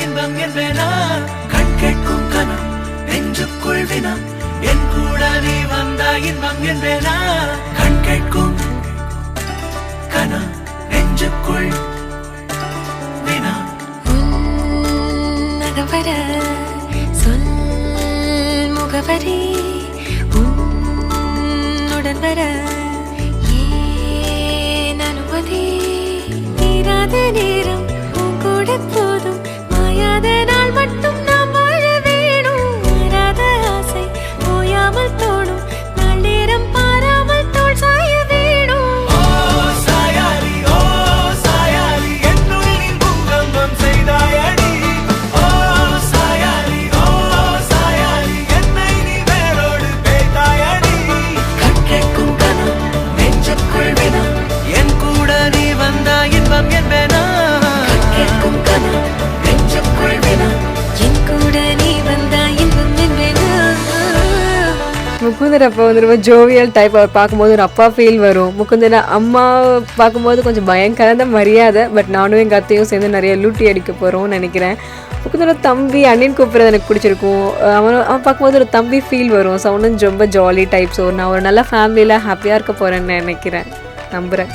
இன்பம் என்பேனா கண் கேட்கும் கனம் நெஞ்சுக்குள் வினம் என் கூட நீ வந்தா இன்பம் என்பேனா கண் கேட்கும் கனம் நெஞ்சுக்குள் வினம் நகவர சொல் முகவரி உன்னுடன் வர ஏன் அனுமதி தீராத நேரம் உன் கூட போதும் மாயாத நாள் மட்டும் நாம் வாழ வேணும் மாறாத ஆசை ஓயாமல் தோணும் நாள் நேரம் பாராமல் தோல் சாய வேணும் ஓ சாயாரி என்னுள் நீ பூகம்பம் செய்தாயடி ஓ சாயாரி என்னை நீ வேரோடு பேய்த்தாயடி கண் கேட்கும் கனம் நெஞ்சுக்குள் வினம் என் கூட நீ வந்தா இன்பம் என்பேனா கண் கேட்கும் கனம் நெஞ்சுக்குள் வினம் என் கூட நீ வந்தா இன்பம் என்பேனா முகுந்தன் அப்பா வந்து ரொம்ப ஜோவியல் டைப். அவர் பார்க்கும்போது ஒரு அப்பா ஃபீல் வரும். முகுந்தன் அம்மா பார்க்கும்போது கொஞ்சம் பயம் கலந்த மரியாதை. பட் நானும் எங்கள் அத்தையும் சேர்ந்து நிறைய லூட்டி அடிக்க போகிறோம்னு நினைக்கிறேன். முகுந்தனோட தம்பி அண்ணின் கூப்பிட்றது எனக்கு பிடிச்சிருக்கும். அவன் பார்க்கும்போது ஒரு தம்பி ஃபீல் வரும். ஸோ அவனும் ரொம்ப ஜாலி டைப். ஸோ நான் ஒரு நல்ல ஃபேமிலியில் ஹாப்பியாக இருக்க போகிறேன்னு நினைக்கிறேன், நம்புகிறேன்.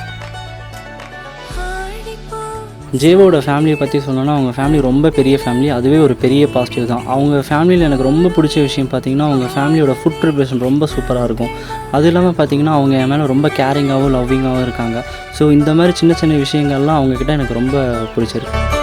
ஜேவோட ஃபேமிலியை பற்றி சொல்லணும்னா அவங்க ஃபேமிலி ரொம்ப பெரிய ஃபேமிலி. அதுவே ஒரு பெரிய பாசிட்டிவ் தான். அவங்க ஃபேமிலியில் எனக்கு ரொம்ப பிடிச்ச விஷயம் பார்த்திங்கன்னா அவங்க ஃபேமிலியோட ஃபுட் ப்ரிப்ரேஷன் ரொம்ப சூப்பராக இருக்கும். அது இல்லாமல் பார்த்திங்கன்னா அவங்க என் மேலே ரொம்ப கேரிங்காகவும் லவ்விங்காகவும் இருக்காங்க. ஸோ இந்த மாதிரி சின்ன சின்ன விஷயங்கள்லாம் அவங்கக்கிட்ட எனக்கு ரொம்ப பிடிச்சிருக்கு.